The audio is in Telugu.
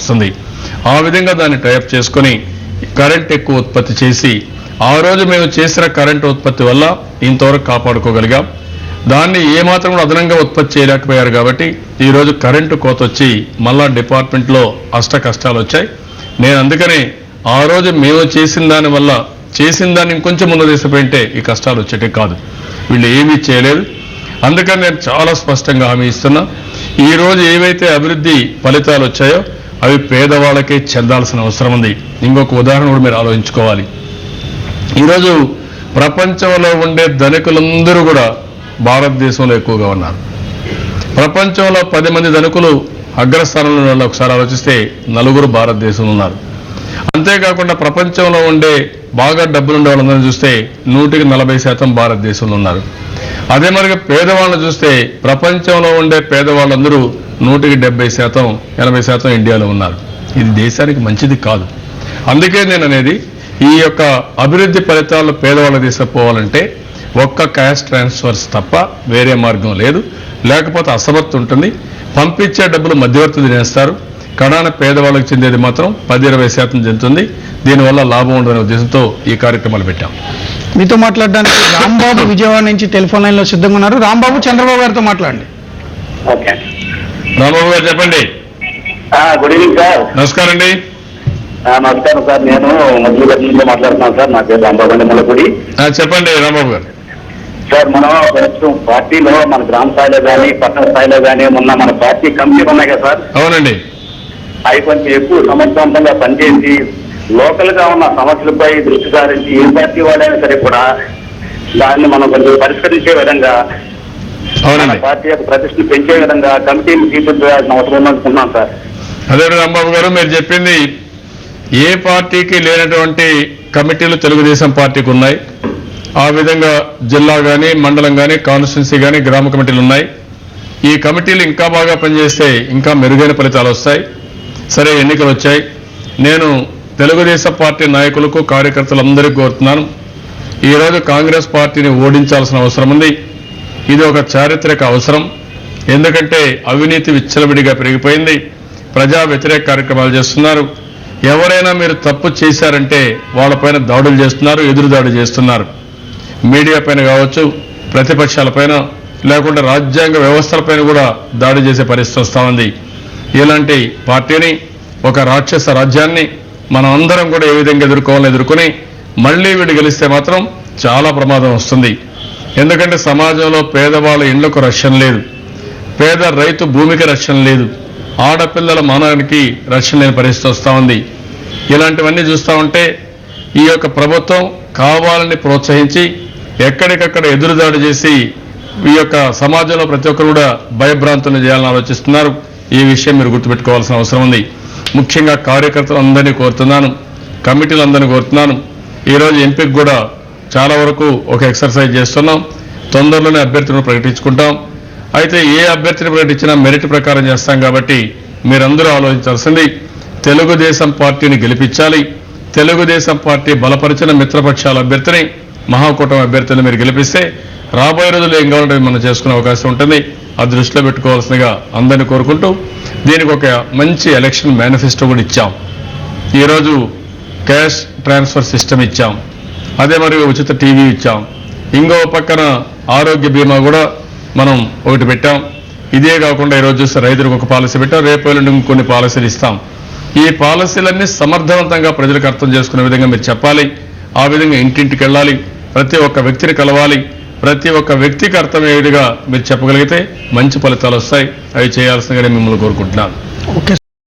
వస్తుంది. ఆ విధంగా దాన్ని టైప్ చేసుకొని కరెంట్ ఎక్కువ ఉత్పత్తి చేసి ఆ రోజు మేము చేసిన కరెంటు ఉత్పత్తి వల్ల ఇంతవరకు కాపాడుకోగలిగాం. దాన్ని ఏమాత్రం కూడా అదనంగా ఉత్పత్తి చేయలేకపోయారు కాబట్టి ఈరోజు కరెంటు కోత వచ్చి మళ్ళా డిపార్ట్మెంట్లో అష్ట కష్టాలు వచ్చాయి. నేను అందుకనే ఆ రోజు మేము చేసిన దాని వల్ల చేసిన దాన్ని ఇంకొంచెం ముందు తీసుకుపోయింటే ఈ కష్టాలు వచ్చేటే కాదు. వీళ్ళు ఏమీ చేయలేదు. అందుకని నేను చాలా స్పష్టంగా హామీ ఇస్తున్నా, ఈరోజు ఏవైతే అభివృద్ధి ఫలితాలు వచ్చాయో అవి పేదవాళ్ళకే చెందాల్సిన అవసరం ఉంది. ఇంకొక ఉదాహరణ కూడా మీరు ఆలోచించుకోవాలి. ఈరోజు ప్రపంచంలో ఉండే ధనికులందరూ కూడా భారతదేశంలో ఎక్కువగా ఉన్నారు. ప్రపంచంలో 10 మంది ధనికులు అగ్రస్థానంలో ఉన్న ఒకసారి ఆలోచిస్తే 4 భారతదేశంలో ఉన్నారు. అంతేకాకుండా ప్రపంచంలో ఉండే బాగా డబ్బులుండే వాళ్ళందరినీ చూస్తే 140% భారతదేశంలో ఉన్నారు. అదే మరి పేదవాళ్ళని చూస్తే ప్రపంచంలో ఉండే పేదవాళ్ళందరూ 170%, 80% ఇండియాలో ఉన్నారు. ఇది దేశానికి మంచిది కాదు. అందుకే నేను అనేది ఈ యొక్క అభివృద్ధి ఫలితాలను పేదవాళ్ళకి తీసుకుపోవాలంటే ఒక్క క్యాష్ ట్రాన్స్ఫర్స్ తప్ప వేరే మార్గం లేదు. లేకపోతే అసమర్థ ఉంటుంది. పంపించే డబ్బులు మధ్యవర్తులు తినేస్తారు. కడాన పేదవాళ్ళకి చెందేది మాత్రం 10-20% చెందుతుంది. దీనివల్ల లాభం ఉండదనే ఉద్దేశంతో ఈ కార్యక్రమాలు పెట్టాం. మీతో మాట్లాడడానికి రాంబాబు విజయవాడ నుంచి టెలిఫోన్ లైన్లో సిద్ధంగా ఉన్నారు. రాంబాబు, చంద్రబాబు గారితో మాట్లాడండి. ఓకే, రాంబాబు గారు చెప్పండి. Good evening sir. నమస్కారం అండి. నమస్కారం సార్. నేను మధ్యగడ్డ నుంచి మాట్లాడుతున్నాను సార్. నా పేరు రాంబాబు అండి, ముల్లపూడి. చెప్పండి రాంబాబు గారు. సార్, మనం ప్రస్తుతం పార్టీలో మన గ్రామ స్థాయిలో కానీ పట్టణ స్థాయిలో కానీ ఉన్న మన పార్టీ కమిటీలు ఉన్నాయి కదా సార్. అవునండి. అవి కొంచెం ఎక్కువ సమర్థవంతంగా పనిచేసి లోకల్ గా ఉన్న సమస్యలపై దృష్టి సారించి ఏ పార్టీ వాడైనా సరే కూడా దాన్ని మనం కొంచెం పరిష్కరించే విధంగా, మన పార్టీ యొక్క ప్రతిష్టను పెంచే విధంగా కమిటీని తీర్చిదిద్దాల్సిన అవసరం ఉందనుకుంటున్నాం సార్. అదే రాంబాబు గారు, మీరు చెప్పింది ఏ పార్టీకి లేనటువంటి కమిటీలు తెలుగుదేశం పార్టీకి ఉన్నాయి. ఆ విధంగా జిల్లా కానీ, మండలం కానీ, కాన్స్టిట్యున్సీ కానీ, గ్రామ కమిటీలు ఉన్నాయి. ఈ కమిటీలు ఇంకా బాగా పనిచేస్తే ఇంకా మెరుగైన ఫలితాలు వస్తాయి. సరే, ఎన్నికలు వచ్చాయి. నేను తెలుగుదేశం పార్టీ నాయకులకు, కార్యకర్తలందరికీ కోరుతున్నాను, ఈరోజు కాంగ్రెస్ పార్టీని ఓడించాల్సిన అవసరం ఉంది. ఇది ఒక చారిత్రక అవసరం. ఎందుకంటే అవినీతి విచ్చలవిడిగా పెరిగిపోయింది. ప్రజా వ్యతిరేక కార్యక్రమాలు చేస్తున్నారు. ఎవరైనా మీరు తప్పు చేశారంటే వాళ్ళపైన దాడులు చేస్తున్నారు, ఎదురుదాడి చేస్తున్నారు. మీడియా పైన కావచ్చు, ప్రతిపక్షాలపైన, లేకుంటే రాజ్యాంగ వ్యవస్థలపైన కూడా దాడి చేసే పరిస్థితి వస్తూ ఉంది. ఇలాంటి పార్టీని, ఒక రాక్షస రాజ్యాన్ని మనం అందరం కూడా ఏ విధంగా ఎదుర్కొని మళ్ళీ వీడు గెలిస్తే మాత్రం చాలా ప్రమాదం వస్తుంది. ఎందుకంటే సమాజంలో పేదవాళ్ళ ఇళ్లకు రక్షణ లేదు, పేద రైతు భూమికి రక్షణ లేదు, ఆడపిల్లల మానవానికి రక్షణ లేని పరిస్థితి వస్తూ ఉంది. ఇలాంటివన్నీ చూస్తూ ఉంటే ఈ యొక్క ప్రభుత్వం కావాలని ప్రోత్సహించి ఎక్కడికక్కడ ఎదురుదాడి చేసి ఈ యొక్క సమాజంలో ప్రతి ఒక్కరు కూడా భయభ్రాంతులను చేయాలని ఆలోచిస్తున్నారు. ఈ విషయం మీరు గుర్తుపెట్టుకోవాల్సిన అవసరం ఉంది. ముఖ్యంగా కార్యకర్తలందరినీ కోరుతున్నాను, కమిటీలందరినీ కోరుతున్నాను. ఈరోజు ఎంపీకి కూడా చాలా వరకు ఒక ఎక్సర్సైజ్ చేస్తున్నాం. తొందరలోనే అభ్యర్థులను ప్రకటించుకుంటాం. అయితే ఏ అభ్యర్థిని ప్రకటించినా మెరిట్ ప్రకారం చేస్తాం కాబట్టి మీరందరూ ఆలోచించాల్సింది తెలుగుదేశం పార్టీని గెలిపించాలి. తెలుగుదేశం పార్టీ బలపరిచిన మిత్రపక్షాల అభ్యర్థిని, మహాకూటమి అభ్యర్థిని మీరు గెలిపిస్తే రాబోయే రోజుల్లో ఏం కావాలంటే మనం చేసుకునే అవకాశం ఉంటుంది. అది దృష్టిలో పెట్టుకోవాల్సిందిగా అందరినీ కోరుకుంటూ దీనికి ఒక మంచి ఎలక్షన్ మేనిఫెస్టో కూడా ఇచ్చాం. ఈరోజు క్యాష్ ట్రాన్స్ఫర్ సిస్టమ్ ఇచ్చాం. అదే మరి ఉచిత టీవీ ఇచ్చాం. ఇంకో పక్కన ఆరోగ్య బీమా కూడా మనం ఒకటి పెట్టాం. ఇదే కాకుండా ఈరోజు చూస్తే రైతులకు ఒక పాలసీ పెట్టాం. రేపు నుండి ఇంకొన్ని పాలసీలు ఇస్తాం. ఈ పాలసీలన్నీ సమర్థవంతంగా ప్రజలకు అర్థం చేసుకునే విధంగా మీరు చెప్పాలి. ఆ విధంగా ఇంటింటికి వెళ్ళాలి, ప్రతి ఒక్క వ్యక్తిని కలవాలి. ప్రతి ఒక్క వ్యక్తికి అర్థమయ్యేదిగా మీరు చెప్పగలిగితే మంచి ఫలితాలు వస్తాయి. అవి చేయాల్సిందిగానే మిమ్మల్ని కోరుకుంటున్నాను.